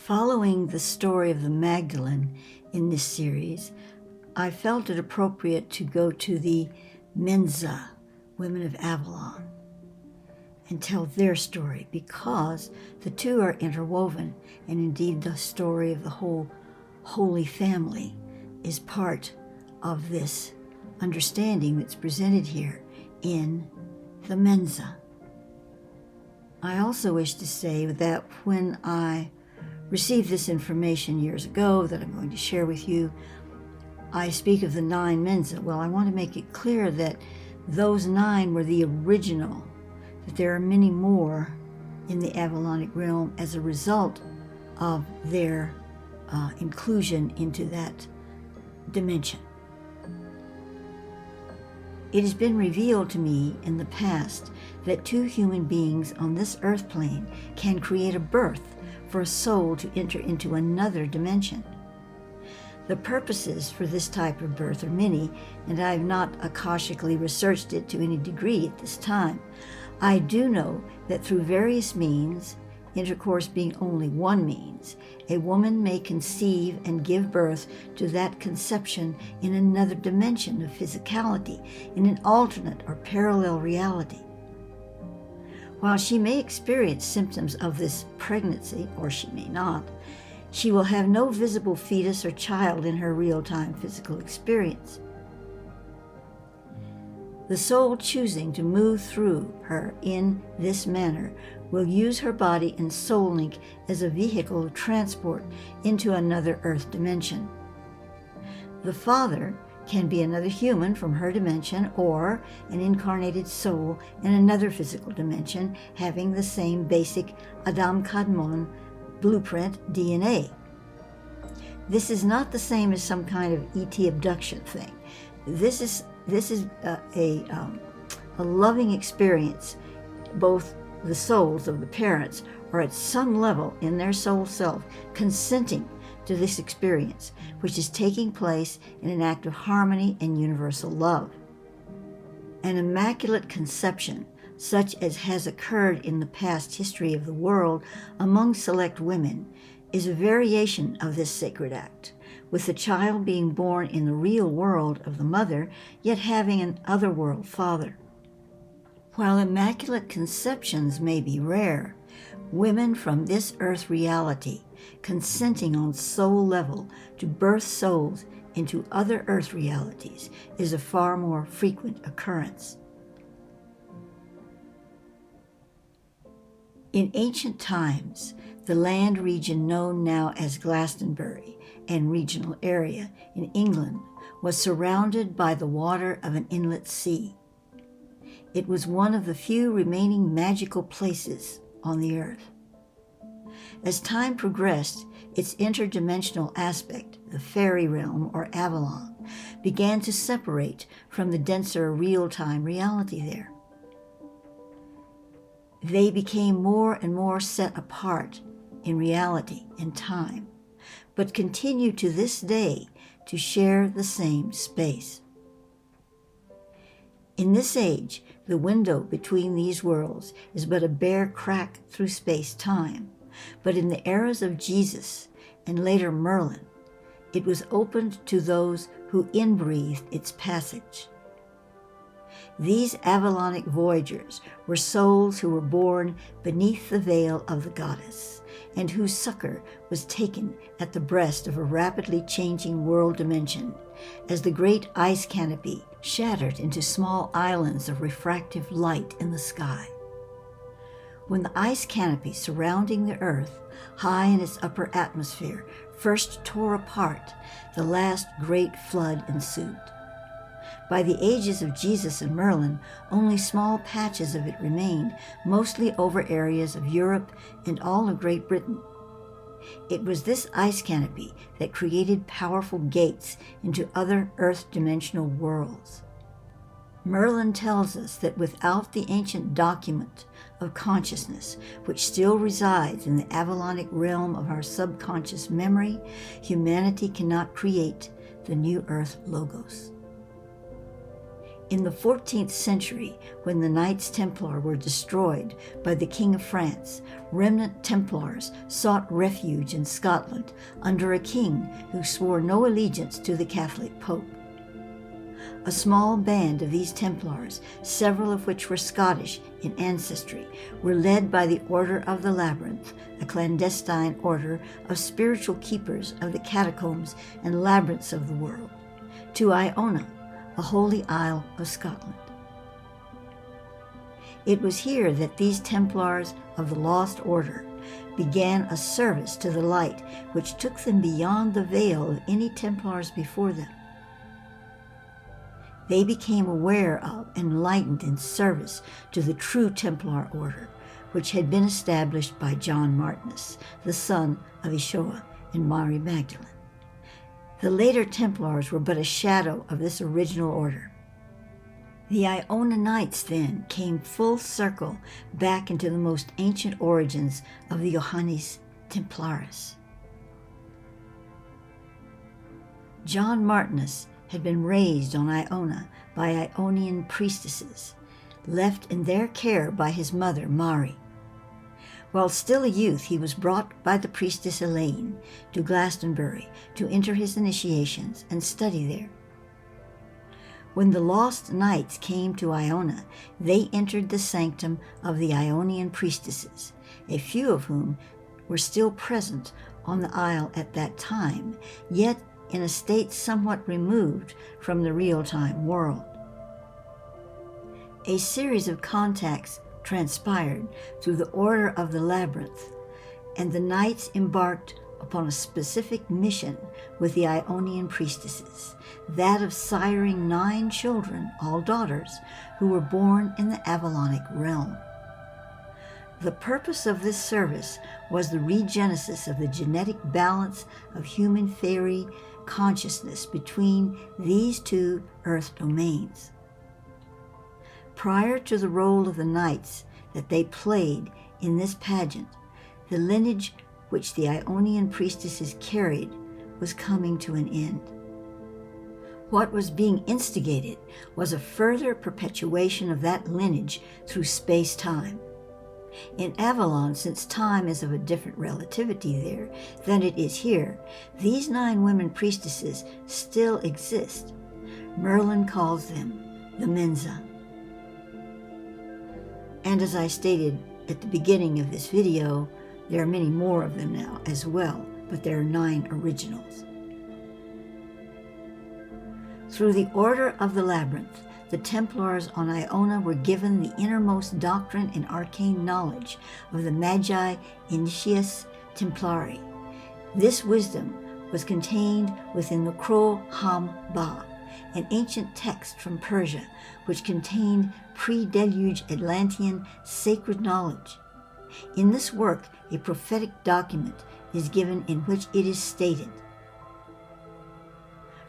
Following the story of the Magdalene in this series, I felt it appropriate to go to the Mensa, Women of Avalon, and tell their story, because the two are interwoven, and indeed the story of the whole Holy Family is part of this understanding that's presented here in the Mensa. I also wish to say that when I received this information years ago that I'm going to share with you, I speak of the 9 Mensa. Well, I want to make it clear that those 9 were the original, that there are many more in the Avalonic realm as a result of their inclusion into that dimension. It has been revealed to me in the past that 2 human beings on this earth plane can create a birth for a soul to enter into another dimension. The purposes for this type of birth are many, and I have not akashically researched it to any degree at this time. I do know that through various means, intercourse being only one means, a woman may conceive and give birth to that conception in another dimension of physicality, in an alternate or parallel reality. While she may experience symptoms of this pregnancy, or she may not, she will have no visible fetus or child in her real-time physical experience. The soul choosing to move through her in this manner will use her body and soul link as a vehicle of transport into another earth dimension. The father can be another human from her dimension, or an incarnated soul in another physical dimension having the same basic Adam Kadmon blueprint DNA. This is not the same as some kind of ET abduction thing. This is a loving experience. Both the souls of the parents are at some level in their soul self consenting to this experience, which is taking place in an act of harmony and universal love. An immaculate conception, such as has occurred in the past history of the world among select women, is a variation of this sacred act, with the child being born in the real world of the mother, yet having an otherworld father. While immaculate conceptions may be rare, women from this earth reality consenting on soul level to birth souls into other earth realities is a far more frequent occurrence. In ancient times, the land region known now as Glastonbury and regional area in England was surrounded by the water of an inlet sea. It was one of the few remaining magical places on the earth. As time progressed, its interdimensional aspect, the fairy realm or Avalon, began to separate from the denser real-time reality there. They became more and more set apart in reality and time, but continue to this day to share the same space. In this age, the window between these worlds is but a bare crack through space-time, but in the eras of Jesus and later Merlin, it was opened to those who inbreathed its passage. These Avalonic voyagers were souls who were born beneath the veil of the goddess, and whose succor was taken at the breast of a rapidly changing world dimension, as the great ice canopy shattered into small islands of refractive light in the sky. When the ice canopy surrounding the earth, high in its upper atmosphere, first tore apart, the last great flood ensued. By the ages of Jesus and Merlin, only small patches of it remained, mostly over areas of Europe and all of Great Britain. It was this ice canopy that created powerful gates into other earth-dimensional worlds. Merlin tells us that without the ancient document of consciousness, which still resides in the Avalonic realm of our subconscious memory, humanity cannot create the new earth logos. In the 14th century, when the Knights Templar were destroyed by the King of France, remnant Templars sought refuge in Scotland under a king who swore no allegiance to the Catholic Pope. A small band of these Templars, several of which were Scottish in ancestry, were led by the Order of the Labyrinth, a clandestine order of spiritual keepers of the catacombs and labyrinths of the world, to Iona, a holy isle of Scotland. It was here that these Templars of the Lost Order began a service to the light which took them beyond the veil of any Templars before them. They became aware of and enlightened in service to the true Templar order, which had been established by John Martinus, the son of Yeshua and Mary Magdalene. The later Templars were but a shadow of this original order. The Iona Knights then came full circle back into the most ancient origins of the Johannes Templaris. John Martinus had been raised on Iona by Ionian Priestesses, left in their care by his mother, Mari. While still a youth, he was brought by the priestess Elaine to Glastonbury to enter his initiations and study there. When the lost knights came to Iona, they entered the sanctum of the Ionian Priestesses, a few of whom were still present on the isle at that time, yet in a state somewhat removed from the real-time world. A series of contacts transpired through the Order of the Labyrinth, and the knights embarked upon a specific mission with the Ionian Priestesses, that of siring 9 children, all daughters, who were born in the Avalonic realm. The purpose of this service was the regenesis of the genetic balance of human fairy consciousness between these two earth domains. Prior to the role of the knights that they played in this pageant, the lineage which the Ionian priestesses carried was coming to an end. What was being instigated was a further perpetuation of that lineage through space-time. In Avalon, since time is of a different relativity there than it is here, these 9 women priestesses still exist. Merlin calls them the Mensa. And as I stated at the beginning of this video, there are many more of them now as well, but there are 9 originals. Through the Order of the Labyrinth, the Templars on Iona were given the innermost doctrine and arcane knowledge of the Magi Initius Templari. This wisdom was contained within the Kro Ham Ba, an ancient text from Persia which contained pre-deluge Atlantean sacred knowledge. In this work, a prophetic document is given in which it is stated,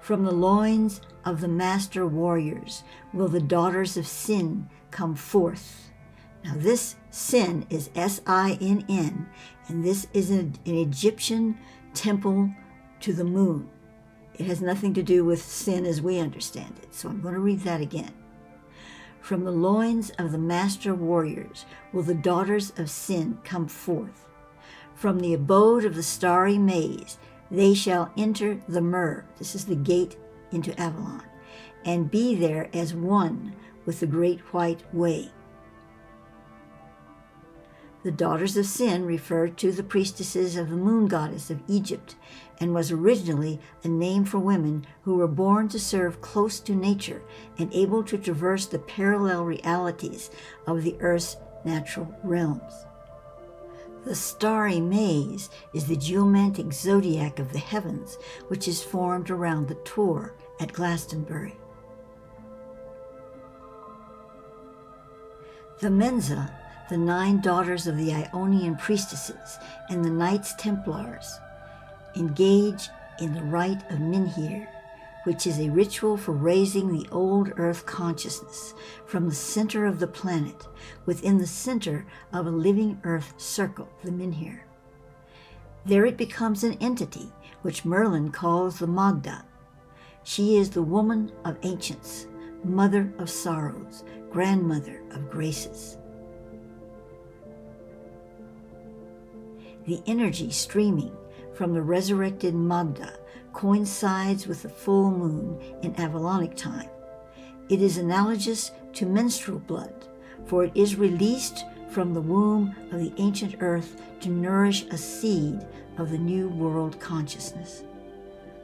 "From the loins of the master warriors will the daughters of Sin come forth." Now this Sin is S-I-N-N, and this is an Egyptian temple to the moon. It has nothing to do with sin as we understand it, so I'm going to read that again. "From the loins of the master warriors will the daughters of Sin come forth. From the abode of the starry maze they shall enter the Myrrh," this is the gate into Avalon, "and be there as one with the great white way." The daughters of Sin referred to the priestesses of the moon goddess of Egypt, and was originally a name for women who were born to serve close to nature and able to traverse the parallel realities of the earth's natural realms. The starry maze is the geomantic zodiac of the heavens, which is formed around the Tor at Glastonbury. The Mensa, the 9 daughters of the Ionian priestesses, and the Knights Templars engage in the Rite of Menhir, which is a ritual for raising the old earth consciousness from the center of the planet within the center of a living earth circle, the Menhir. There it becomes an entity which Merlin calls the Magda. She is the woman of ancients, Mother of sorrows, grandmother of graces. The energy streaming from the resurrected Magda coincides with the full moon in Avalonic time. It is analogous to menstrual blood, for it is released from the womb of the ancient earth to nourish a seed of the new world consciousness.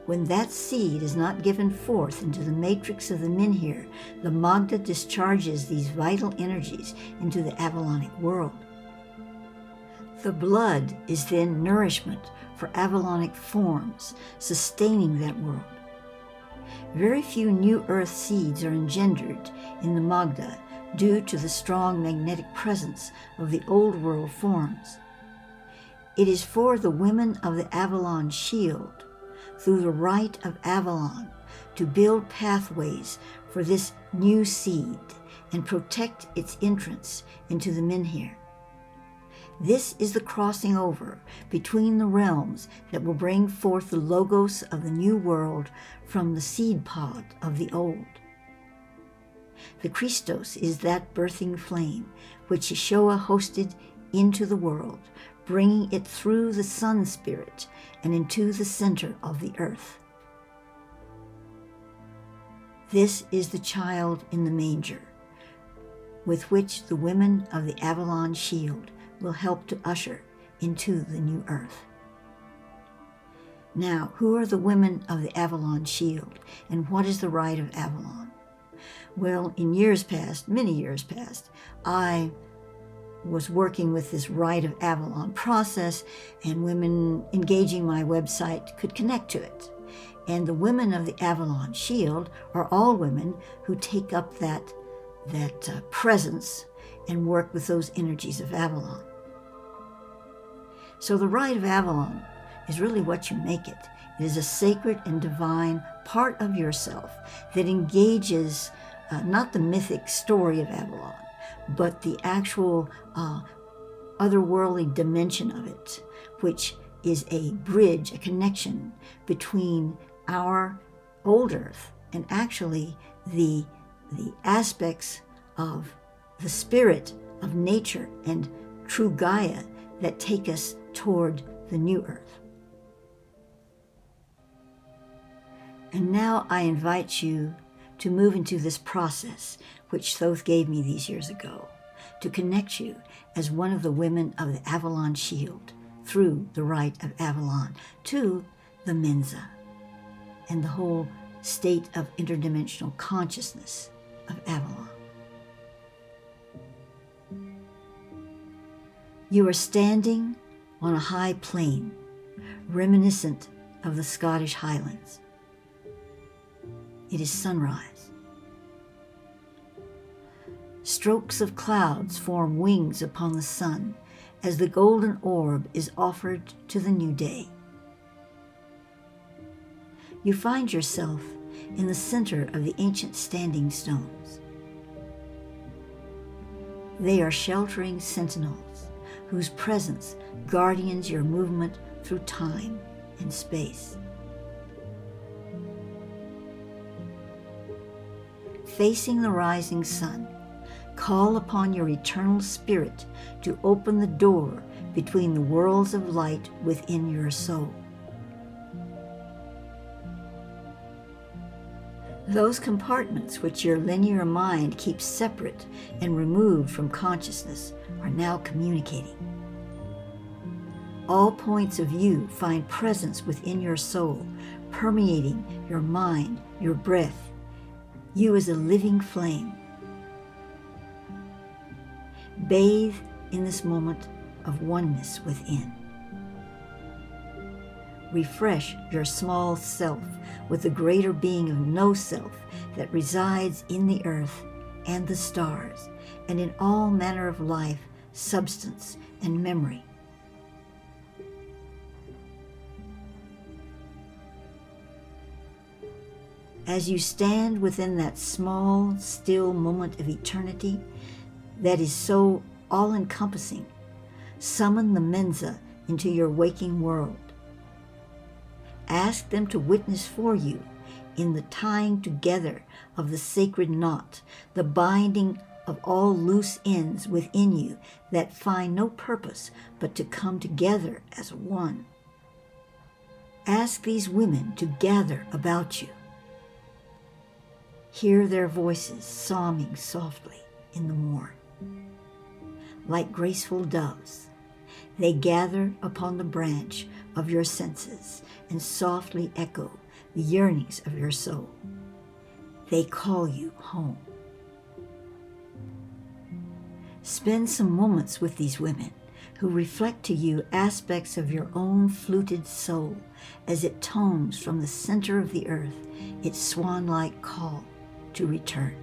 When that seed is not given forth into the matrix of the Menhir, the Magda discharges these vital energies into the Avalonic world. The blood is then nourishment for Avalonic forms, sustaining that world. Very few new earth seeds are engendered in the Magda due to the strong magnetic presence of the old world forms. It is for the women of the Avalon Shield, through the Right of Avalon, to build pathways for this new seed and protect its entrance into the Menhir. This is the crossing over between the realms that will bring forth the logos of the new world from the seed pod of the old. The Christos is that birthing flame which Yeshua hosted into the world, bringing it through the sun spirit and into the center of the earth. This is the child in the manger, with which the women of the Avalon Shield will help to usher into the new earth. Now, who are the women of the Avalon Shield, and what is the Right of Avalon? Well, in years past, many years past, I was working with this Right of Avalon process, and women engaging my website could connect to it. And the women of the Avalon Shield are all women who take up that presence and work with those energies of Avalon. So the Right of Avalon is really what you make it. It is a sacred and divine part of yourself that engages not the mythic story of Avalon, but the actual otherworldly dimension of it, which is a bridge, a connection between our old earth and actually the aspects of the spirit of nature and true Gaia that take us toward the new earth. And now I invite you to move into this process which Thoth gave me these years ago, to connect you as one of the women of the Avalon Shield through the Right of Avalon to the Mensa and the whole state of interdimensional consciousness of Avalon. You are standing on a high plain, reminiscent of the Scottish Highlands. It is sunrise. Strokes of clouds form wings upon the sun as the golden orb is offered to the new day. You find yourself in the center of the ancient standing stones. They are sheltering sentinels whose presence guardians your movement through time and space. Facing the rising sun, call upon your eternal spirit to open the door between the worlds of light within your soul. Those compartments which your linear mind keeps separate and removed from consciousness are now communicating. All points of view find presence within your soul, permeating your mind, your breath, you as a living flame. Bathe in this moment of oneness within. Refresh your small self with the greater being of no self that resides in the earth and the stars and in all manner of life, substance, and memory. As you stand within that small, still moment of eternity that is so all-encompassing, summon the Mensa into your waking world. Ask them to witness for you in the tying together of the sacred knot, the binding of all loose ends within you that find no purpose but to come together as one. Ask these women to gather about you. Hear their voices psalming softly in the morn. Like graceful doves, they gather upon the branch of your senses and softly echo the yearnings of your soul. They call you home. Spend some moments with these women who reflect to you aspects of your own fluted soul as it tones from the center of the earth its swan-like call to return.